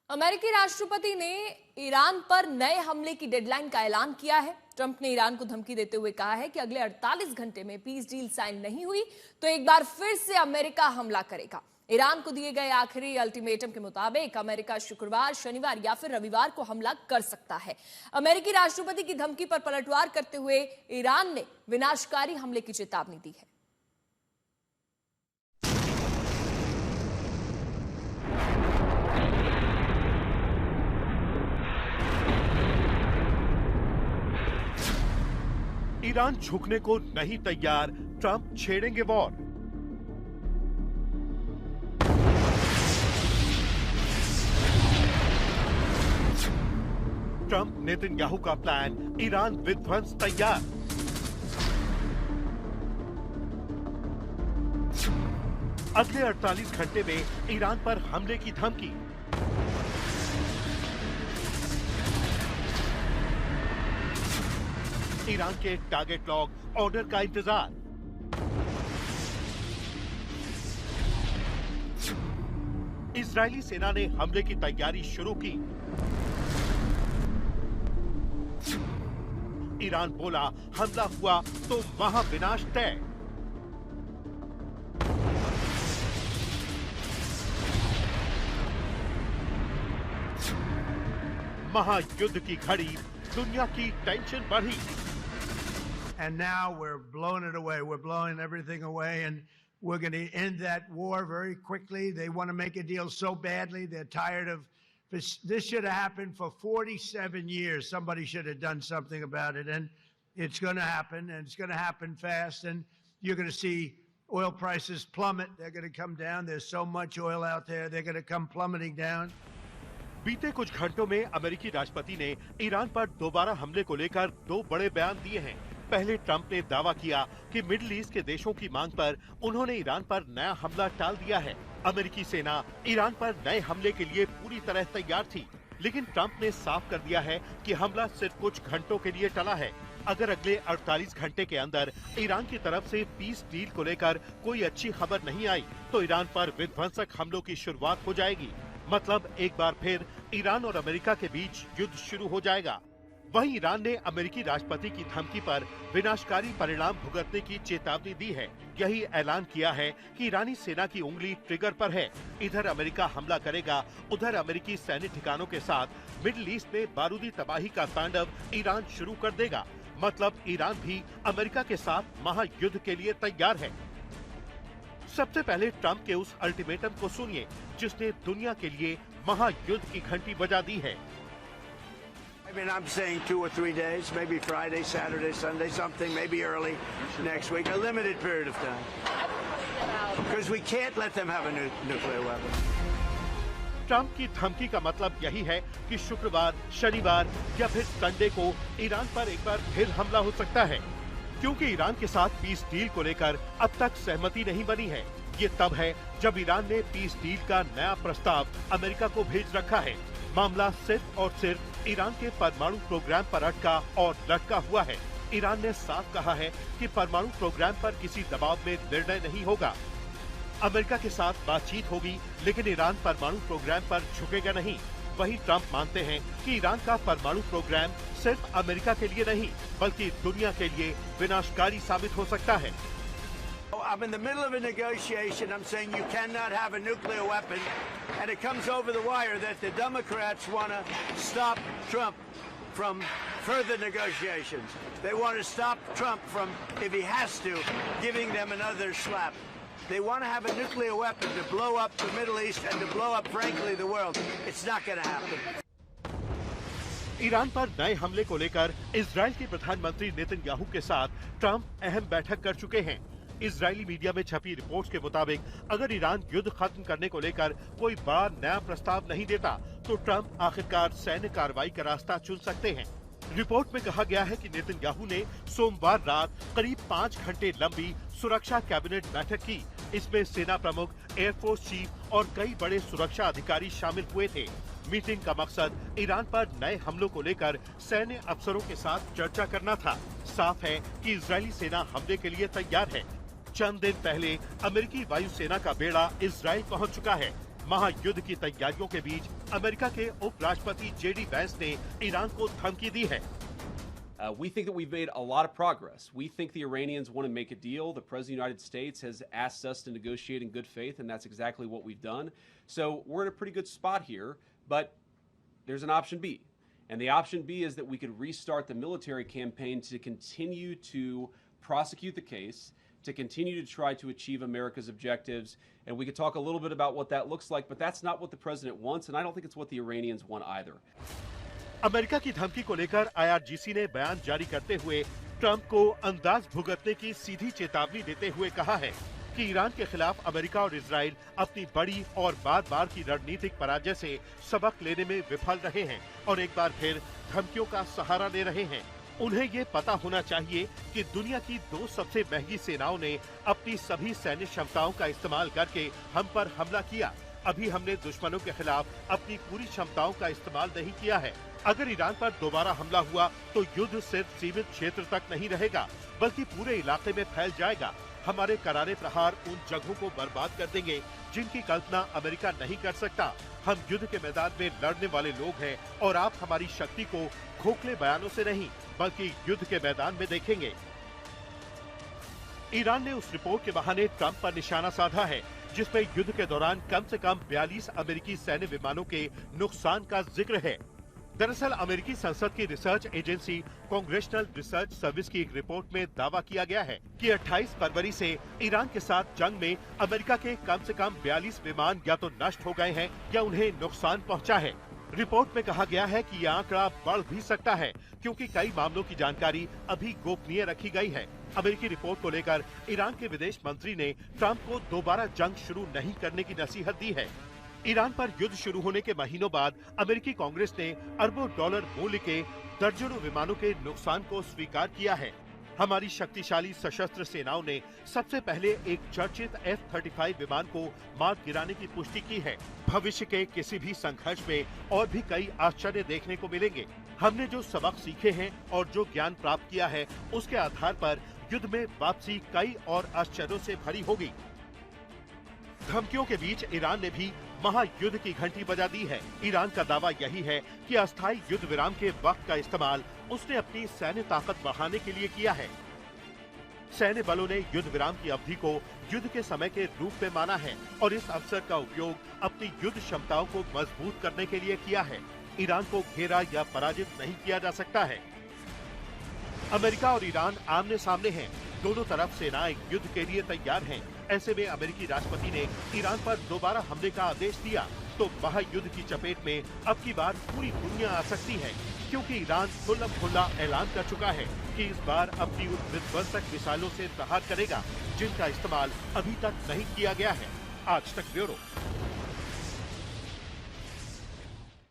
अमेरिकी राष्ट्रपति ने ईरान पर नए हमले की डेडलाइन का ऐलान किया है। ट्रंप ने ईरान को धमकी देते हुए कहा है कि अगले 48 घंटे में पीस डील साइन नहीं हुई तो एक बार फिर से अमेरिका हमला करेगा। ईरान को दिए गए आखिरी अल्टीमेटम के मुताबिक अमेरिका शुक्रवार, शनिवार या फिर रविवार को हमला कर सकता है। अमेरिकी राष्ट्रपति की धमकी पर पलटवार करते हुए ईरान ने विनाशकारी हमले की चेतावनी दी है। ईरान झुकने को नहीं तैयार, ट्रंप छेड़ेंगे वॉर। ट्रंप नेतन्याहू का प्लान, ईरान विध्वंस तैयार। अगले 48 घंटे में ईरान पर हमले की धमकी। ईरान के टारगेट लॉग ऑर्डर का इंतजार। इजरायली सेना ने हमले की तैयारी शुरू की। ईरान बोला हमला हुआ तो महाविनाश तय। महायुद्ध की घड़ी, दुनिया की टेंशन बढ़ी। And now we're blowing it away. We're blowing everything away, and we're going to end that war very quickly. They want to make a deal so badly. They're tired of this. This should have happened for 47 years. Somebody should have done something about it, and it's going to happen, and it's going to happen fast, and you're going to see oil prices plummet. They're going to come down. There's so much oil out there. They're going to come plummeting down. बीते कुछ घंटों में अमेरिकी राष्ट्रपति ने Iran पर दोबारा हमले को लेकर दो बड़े बयान दिए हैं। पहले ट्रंप ने दावा किया कि मिडिल ईस्ट के देशों की मांग पर उन्होंने ईरान पर नया हमला टाल दिया है। अमेरिकी सेना ईरान पर नए हमले के लिए पूरी तरह तैयार थी, लेकिन ट्रंप ने साफ कर दिया है कि हमला सिर्फ कुछ घंटों के लिए टला है। अगर अगले 48 घंटे के अंदर ईरान की तरफ से पीस डील को लेकर कोई अच्छी खबर नहीं आई तो ईरान पर विध्वंसक हमलों की शुरुआत हो जाएगी। मतलब एक बार फिर ईरान और अमेरिका के बीच युद्ध शुरू हो जाएगा। वहीं ईरान ने अमेरिकी राष्ट्रपति की धमकी पर विनाशकारी परिणाम भुगतने की चेतावनी दी है। यही ऐलान किया है कि ईरानी सेना की उंगली ट्रिगर पर है। इधर अमेरिका हमला करेगा, उधर अमेरिकी सैन्य ठिकानों के साथ मिडिल ईस्ट में बारूदी तबाही का तांडव ईरान शुरू कर देगा। मतलब ईरान भी अमेरिका के साथ महायुद्ध के लिए तैयार है। सबसे पहले ट्रंप के उस अल्टीमेटम को सुनिए जिसने दुनिया के लिए महायुद्ध की घंटी बजा दी है। I mean, I'm saying 2 or 3 days, maybe Friday, Saturday, Sunday, something, maybe early next week, a limited period of time. Because we can't let them have a nuclear weapon. Trump की धमकी का मतलब यही है कि शुक्रवार, शनिवार या फिर संडे को ईरान पर एक बार फिर हमला हो सकता है, क्योंकि ईरान के साथ पीस डील को लेकर अब तक सहमति नहीं बनी है। ये तब है जब ईरान ने पीस डील का नया प्रस्ताव अमेरिका को भेज रखा है। मामला सिर्फ और सिर्फ ईरान के परमाणु प्रोग्राम पर अटका और लटका हुआ है। ईरान ने साफ कहा है कि परमाणु प्रोग्राम पर किसी दबाव में निर्णय नहीं होगा। अमेरिका के साथ बातचीत होगी, लेकिन ईरान परमाणु प्रोग्राम पर झुकेगा नहीं। वहीं ट्रंप मानते हैं कि ईरान का परमाणु प्रोग्राम सिर्फ अमेरिका के लिए नहीं, बल्कि दुनिया के लिए विनाशकारी साबित हो सकता है। I'm in the middle of a negotiation. I'm saying you cannot have a nuclear weapon. And it comes over the wire that the Democrats want to stop Trump from further negotiations. They want to stop Trump from, if he has to, giving them another slap. They want to have a nuclear weapon to blow up the Middle East and to blow up, frankly, the world. It's not going to happen. Iran पर नए हमले को लेकर Israel के प्रधानमंत्री Netanyahu के साथ Trump अहम बैठक कर चुके हैं। इजरायली मीडिया में छपी रिपोर्ट्स के मुताबिक अगर ईरान युद्ध खत्म करने को लेकर कोई बड़ा नया प्रस्ताव नहीं देता तो ट्रंप आखिरकार सैन्य कार्रवाई का रास्ता चुन सकते हैं। रिपोर्ट में कहा गया है कि नेतन्याहू ने सोमवार रात करीब 5 घंटे लंबी सुरक्षा कैबिनेट बैठक की। इसमें सेना प्रमुख, एयरफोर्स चीफ और कई बड़े सुरक्षा अधिकारी शामिल हुए थे। मीटिंग का मकसद ईरान पर नए हमलों को लेकर सैन्य अफसरों के साथ चर्चा करना था। साफ है कि इजरायली सेना हमले के लिए तैयार है। चंद दिन पहले अमेरिकी वायुसेना का बेड़ा इजरायल पहुंच चुका है। महायुद्ध की तैयारियों के बीच अमेरिका के उपराष्ट्रपति जेडी वैंस ने ईरान को धमकी दी है। We think that we've made a lot of progress. We think the Iranians want to make a deal. The President of the United States has asked us to negotiate in good faith, and that's exactly what we've done. So we're in a pretty good spot here, but there's an option B. And the option B is that we could restart the military campaign to continue to prosecute the case, to continue to try to achieve America's objectives. And we could talk a little bit about what that looks like, but that's not what the President wants, and I don't think it's what the Iranians want either. America की धमकी को लेकर IRGC ने बयान जारी करते हुए Trump को अंदाज भुगतने की सीधी चेतावनी देते हुए कहा है कि ईरान के खिलाफ अमेरिका और इजराइल अपनी बड़ी और बार-बार की रणनीतिक पराजय से सबक लेने में विफल रहे हैं और एक बार फिर धमकियों का सहारा ले रहे हैं। उन्हें ये पता होना चाहिए कि दुनिया की 2 सबसे महंगी सेनाओं ने अपनी सभी सैन्य क्षमताओं का इस्तेमाल करके हम पर हमला किया। अभी हमने दुश्मनों के खिलाफ अपनी पूरी क्षमताओं का इस्तेमाल नहीं किया है। अगर ईरान पर दोबारा हमला हुआ तो युद्ध सिर्फ सीमित क्षेत्र तक नहीं रहेगा, बल्कि पूरे इलाके में फैल जाएगा। हमारे करारे प्रहार उन जगहों को बर्बाद कर देंगे जिनकी कल्पना अमेरिका नहीं कर सकता। हम युद्ध के मैदान में लड़ने वाले लोग हैं और आप हमारी शक्ति को खोखले बयानों से नहीं बल्कि युद्ध के मैदान में देखेंगे। ईरान ने उस रिपोर्ट के बहाने ट्रंप पर निशाना साधा है जिसमें युद्ध के दौरान कम से कम 42 अमेरिकी सैन्य विमानों के नुकसान का जिक्र है। दरअसल अमेरिकी संसद की research agency congressional research service की एक रिपोर्ट में दावा किया गया है कि 28 फरवरी से ईरान के साथ जंग में अमेरिका के कम से कम 42 विमान या तो नष्ट हो गए हैं या उन्हें नुकसान पहुंचा है। रिपोर्ट में कहा गया है कि यह आंकड़ा बढ़ भी सकता है क्योंकि कई मामलों की जानकारी अभी गोपनीय रखी गई है। अमेरिकी रिपोर्ट को लेकर ईरान के विदेश मंत्री ने ट्रंप को दोबारा जंग शुरू नहीं करने की नसीहत दी है। ईरान पर युद्ध शुरू होने के महीनों बाद अमेरिकी कांग्रेस ने अरबों डॉलर मूल्य के दर्जनों विमानों के नुकसान को स्वीकार किया है। हमारी शक्तिशाली सशस्त्र सेनाओं ने सबसे पहले एक चर्चित F-35 विमान को मार गिराने की पुष्टि की है। भविष्य के किसी भी संघर्ष में और भी कई आश्चर्य देखने को मिलेंगे। हमने जो सबक सीखे हैं और जो ज्ञान प्राप्त किया है उसके आधार पर युद्ध में वापसी कई और आश्चर्यों से भरी होगी। धमकियों के बीच ईरान ने भी महायुद्ध की घंटी बजा दी है। ईरान का दावा यही है कि अस्थायी युद्ध विराम के वक्त का इस्तेमाल उसने अपनी सैन्य ताकत बढ़ाने के लिए किया है। सैन्य बलों ने युद्ध विराम की अवधि को युद्ध के समय के रूप में माना है और इस अवसर का उपयोग अपनी युद्ध क्षमताओं को मजबूत करने के लिए किया है। ईरान को घेरा या पराजित नहीं किया जा सकता है। अमेरिका और ईरान आमने सामने हैं। दोनों तरफ सेनाएं युद्ध के लिए तैयार हैं। ऐसे में अमेरिकी राष्ट्रपति ने ईरान पर दोबारा हमले का आदेश दिया तो महायुद्ध की चपेट में अब की बार पूरी दुनिया आ सकती है, क्योंकि ईरान खुल्लम-खुल्ला ऐलान कर चुका है कि इस बार अपनी उन विध्वंसक मिसाइलों से प्रहार करेगा जिनका इस्तेमाल अभी तक नहीं किया गया है। आज तक ब्यूरो।